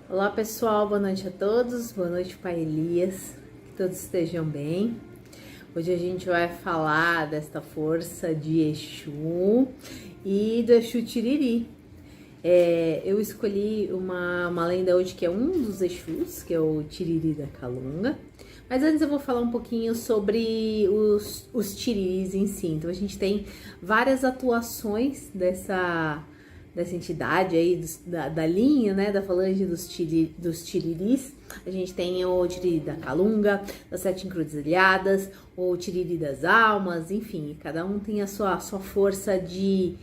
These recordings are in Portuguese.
Olá pessoal, boa noite a todos, boa noite Pai Elias, que todos estejam bem. Hoje a gente vai falar desta força de Exu e do Exu Tiriri. Eu escolhi uma lenda hoje que é um dos Exus, que é o Tiriri da Calunga. Mas antes eu vou falar um pouquinho sobre os Tiriris em si. Então a gente tem várias atuações dessa entidade aí, da linha, né, da falange dos tiriris. A gente tem o tiriri da Calunga, das Sete Encruzilhadas, o tiriri das almas, enfim, cada um tem a sua força de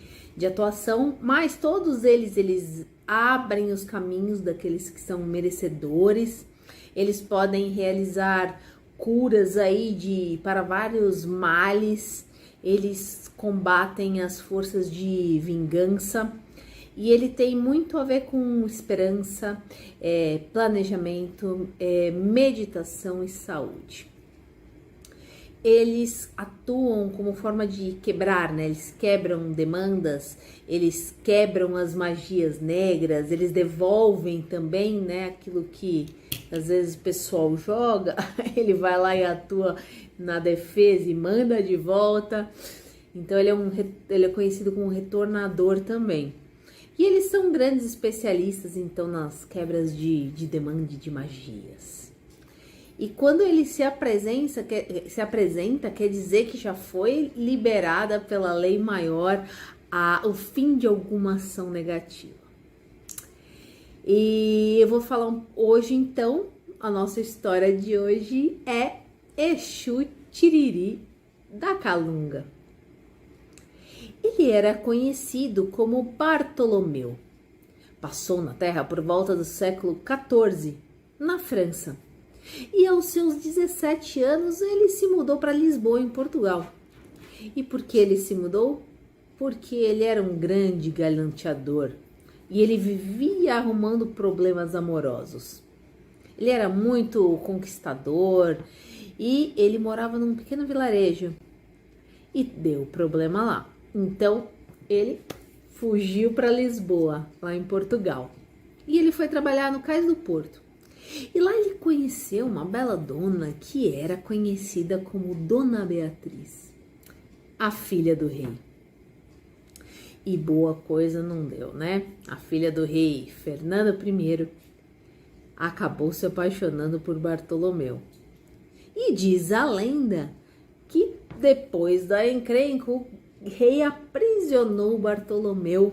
atuação, mas todos eles abrem os caminhos daqueles que são merecedores. Eles podem realizar curas aí para vários males, eles combatem as forças de vingança. E ele tem muito a ver com esperança, planejamento, meditação e saúde. Eles atuam como forma de quebrar, né? Eles quebram demandas, eles quebram as magias negras, eles devolvem também, né? Aquilo que às vezes o pessoal joga, ele vai lá e atua na defesa e manda de volta. Então ele é conhecido como retornador também. E eles são grandes especialistas, então, nas quebras de demanda de magias. E quando ele se apresenta, quer dizer que já foi liberada pela lei maior o fim de alguma ação negativa. E eu vou falar hoje, então, a nossa história de hoje é Exu Tiriri da Calunga. Ele era conhecido como Bartolomeu. Passou na Terra por volta do século XIV, na França. E aos seus 17 anos ele se mudou para Lisboa, em Portugal. E por que ele se mudou? Porque ele era um grande galanteador e ele vivia arrumando problemas amorosos. Ele era muito conquistador e ele morava num pequeno vilarejo e deu problema lá. Então, ele fugiu para Lisboa, lá em Portugal. E ele foi trabalhar no Cais do Porto. E lá ele conheceu uma bela dona que era conhecida como Dona Beatriz, a filha do rei. E boa coisa não deu, né? A filha do rei, Fernando I, acabou se apaixonando por Bartolomeu. E diz a lenda que depois da encrenca, o rei aprisionou Bartolomeu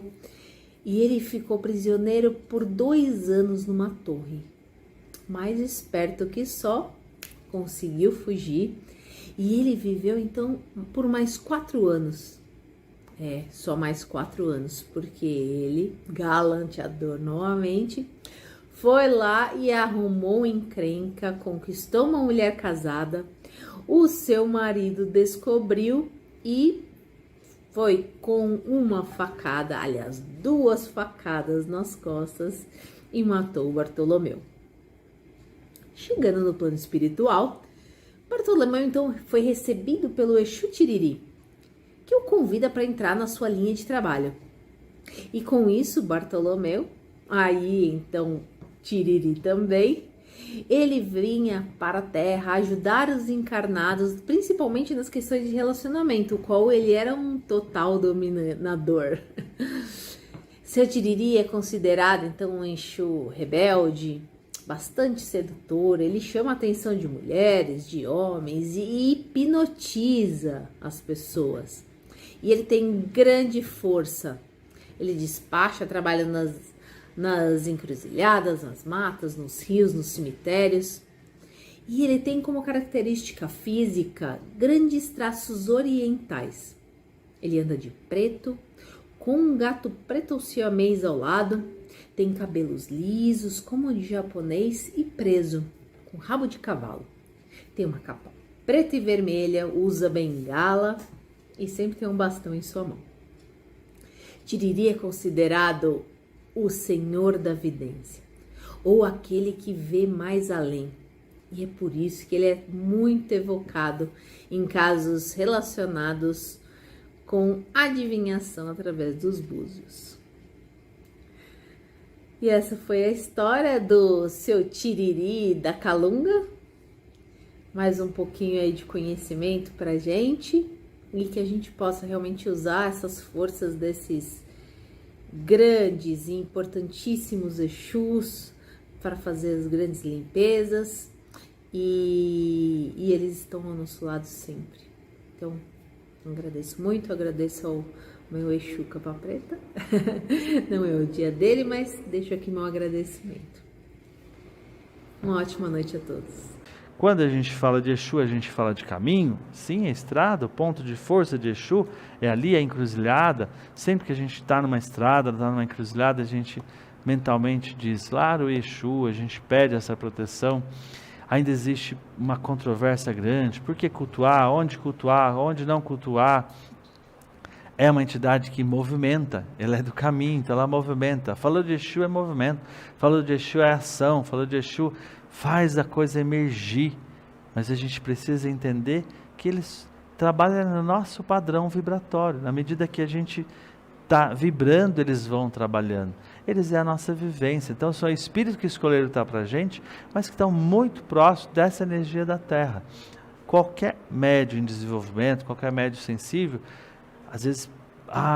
e ele ficou prisioneiro por 2 anos numa torre. Mais esperto que só, conseguiu fugir e ele viveu então por mais 4 anos. Só mais 4 anos, porque ele, galanteador novamente, foi lá e arrumou encrenca, conquistou uma mulher casada, o seu marido descobriu e foi com uma facada, aliás, 2 facadas nas costas e matou Bartolomeu. Chegando no plano espiritual, Bartolomeu então foi recebido pelo Exu Tiriri, que o convida para entrar na sua linha de trabalho. E com isso, Bartolomeu, aí então Tiriri também, ele vinha para a Terra ajudar os encarnados, principalmente nas questões de relacionamento, o qual ele era um total dominador. Seu Tiriri é considerado então um Exu rebelde, bastante sedutor. Ele chama a atenção de mulheres, de homens e hipnotiza as pessoas. E ele tem grande força. Ele despacha, trabalha nas encruzilhadas, nas matas, nos rios, nos cemitérios. E ele tem como característica física grandes traços orientais. Ele anda de preto, com um gato preto ou siamês ao lado, tem cabelos lisos como de japonês e preso, com rabo de cavalo. Tem uma capa preta e vermelha, usa bengala e sempre tem um bastão em sua mão. Tiriri é considerado o senhor da vidência, ou aquele que vê mais além. E é por isso que ele é muito evocado em casos relacionados com adivinhação através dos búzios. E essa foi a história do seu Tiriri da Calunga. Mais um pouquinho aí de conhecimento pra gente e que a gente possa realmente usar essas forças desses grandes e importantíssimos Exus para fazer as grandes limpezas e eles estão ao nosso lado sempre. Então, agradeço muito, agradeço ao meu Exu Capa Preta. Não é o dia dele, mas deixo aqui meu agradecimento. Uma ótima noite a todos. Quando a gente fala de Exu, a gente fala de caminho. Sim, a estrada, o ponto de força de Exu é ali a encruzilhada. Sempre que a gente está numa estrada, está numa encruzilhada, a gente mentalmente diz, lá o Exu, a gente pede essa proteção. Ainda existe uma controvérsia grande, por que cultuar, onde não cultuar. É uma entidade que movimenta, ela é do caminho, então ela movimenta. Falou de Exu é movimento, falou de Exu é ação, falou de Exu faz a coisa emergir. Mas a gente precisa entender que eles trabalham no nosso padrão vibratório. Na medida que a gente está vibrando, eles vão trabalhando. Eles é a nossa vivência. Então são espíritos que escolheram estar para a gente, mas que estão muito próximos dessa energia da Terra. Qualquer médium em desenvolvimento, qualquer médium sensível, às vezes,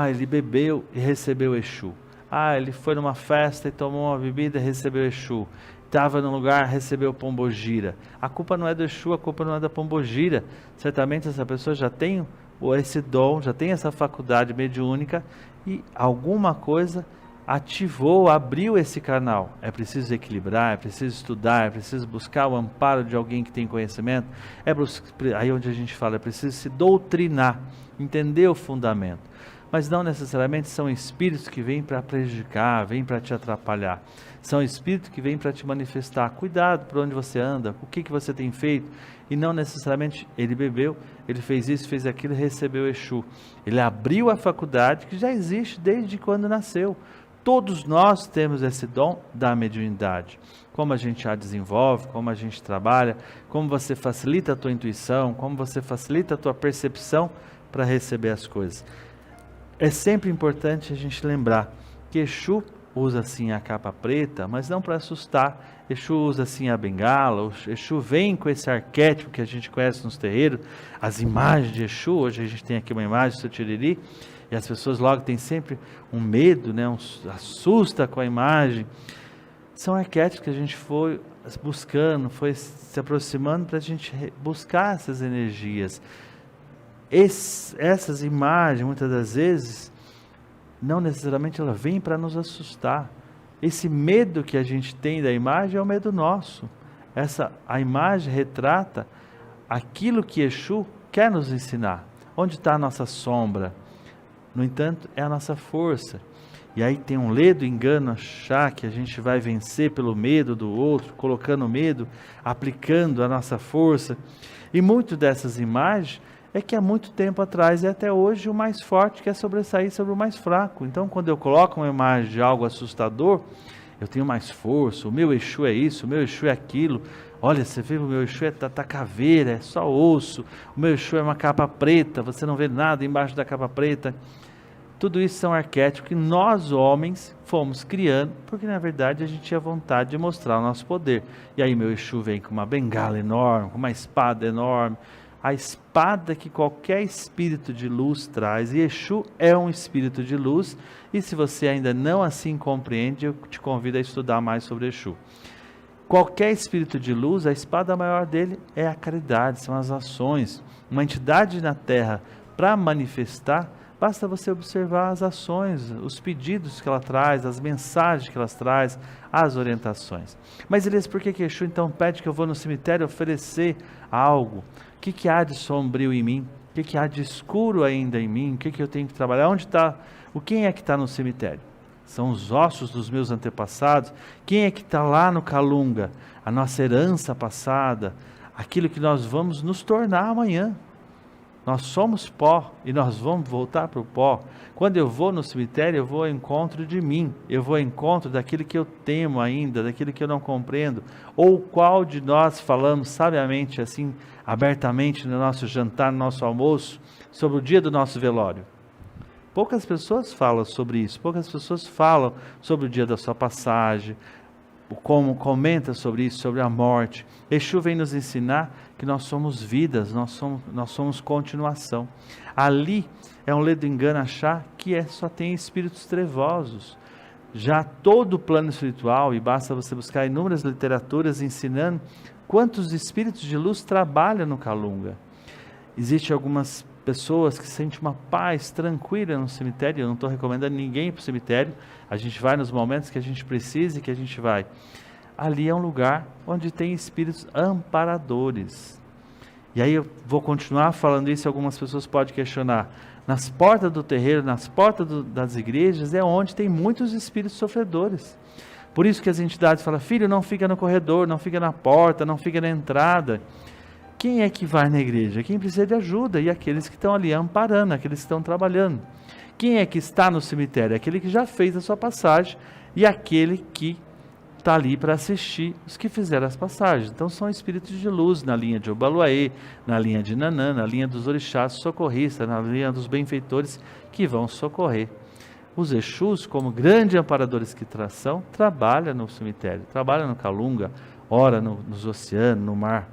ele bebeu e recebeu Exu. Ele foi numa festa e tomou uma bebida e recebeu Exu. Estava num lugar, recebeu Pombogira. A culpa não é do Exu, a culpa não é da Pombogira. Certamente essa pessoa já tem esse dom, já tem essa faculdade mediúnica e alguma coisa ativou, abriu esse canal. É preciso equilibrar, é preciso estudar, é preciso buscar o amparo de alguém que tem conhecimento. Aí onde a gente fala, é preciso se doutrinar, entender o fundamento. Mas não necessariamente são espíritos que vêm para prejudicar, vêm para te atrapalhar. São espíritos que vêm para te manifestar. Cuidado por onde você anda, o que você tem feito. E não necessariamente ele bebeu, ele fez isso, fez aquilo e recebeu Exu. Ele abriu a faculdade que já existe desde quando nasceu. Todos nós temos esse dom da mediunidade. Como a gente a desenvolve, como a gente trabalha, como você facilita a tua intuição, como você facilita a tua percepção para receber as coisas. É sempre importante a gente lembrar que Exu usa assim a capa preta, mas não para assustar. Exu usa assim a bengala, Exu vem com esse arquétipo que a gente conhece nos terreiros, as imagens de Exu. Hoje a gente tem aqui uma imagem do seu Tiriri, e as pessoas logo têm sempre um medo, assusta com a imagem. São arquétipos que a gente foi buscando, foi se aproximando para a gente buscar essas energias. Essas imagens, muitas das vezes, não necessariamente ela vem para nos assustar. Esse medo que a gente tem da imagem é o medo nosso. A imagem retrata aquilo que Exu quer nos ensinar. Onde está a nossa sombra? No entanto, é a nossa força. E aí tem um ledo engano achar que a gente vai vencer pelo medo do outro, colocando medo, aplicando a nossa força. E muito dessas imagens é que há muito tempo atrás e até hoje o mais forte quer sobressair sobre o mais fraco. Então, quando eu coloco uma imagem de algo assustador, eu tenho mais força, o meu Exu é isso, o meu Exu é aquilo. Olha, você vê, o meu Exu é caveira, é só osso, o meu Exu é uma capa preta, você não vê nada embaixo da capa preta. Tudo isso são arquétipos que nós, homens, fomos criando, porque na verdade a gente tinha vontade de mostrar o nosso poder. E aí meu Exu vem com uma bengala enorme, com uma espada enorme, a espada que qualquer espírito de luz traz, e Exu é um espírito de luz, e se você ainda não assim compreende, eu te convido a estudar mais sobre Exu. Qualquer espírito de luz, a espada maior dele é a caridade, são as ações. Uma entidade na Terra, para manifestar, basta você observar as ações, os pedidos que ela traz, as mensagens que ela traz, as orientações. Mas Elias, por que Exu então pede que eu vou no cemitério oferecer algo? O que há de sombrio em mim? O que há de escuro ainda em mim? O que eu tenho que trabalhar? Onde está? Quem é que está no cemitério? São os ossos dos meus antepassados? Quem é que está lá no Calunga? A nossa herança passada, aquilo que nós vamos nos tornar amanhã. Nós somos pó e nós vamos voltar para o pó. Quando eu vou no cemitério, eu vou ao encontro de mim. Eu vou ao encontro daquilo que eu temo ainda, daquilo que eu não compreendo. Ou qual de nós falamos sabiamente, assim, abertamente no nosso jantar, no nosso almoço, sobre o dia do nosso velório? Poucas pessoas falam sobre isso, poucas pessoas falam sobre o dia da sua passagem, como comenta sobre isso, sobre a morte. Exu vem nos ensinar que nós somos vidas, nós somos continuação. Ali é um ledo engano achar que só tem espíritos trevosos. Já todo o plano espiritual, e basta você buscar inúmeras literaturas ensinando quantos espíritos de luz trabalham no Calunga. Existem algumas pessoas que sentem uma paz tranquila no cemitério. Eu não estou recomendando ninguém ir para o cemitério. A gente vai nos momentos que a gente precisa e que a gente vai. Ali é um lugar onde tem espíritos amparadores. E aí eu vou continuar falando isso, algumas pessoas podem questionar. Nas portas do terreiro, nas portas das igrejas, é onde tem muitos espíritos sofredores. Por isso que as entidades falam, filho, não fica no corredor, não fica na porta, não fica na entrada. Quem é que vai na igreja? Quem precisa de ajuda, e aqueles que estão ali amparando, aqueles que estão trabalhando. Quem é que está no cemitério? Aquele que já fez a sua passagem, e aquele que está ali para assistir os que fizeram as passagens. Então são espíritos de luz na linha de Obaluaê, na linha de Nanã, na linha dos orixás socorristas, na linha dos benfeitores que vão socorrer. Os Exus, como grandes amparadores que são, trabalham no cemitério, trabalham no Calunga, ora nos oceanos, no mar.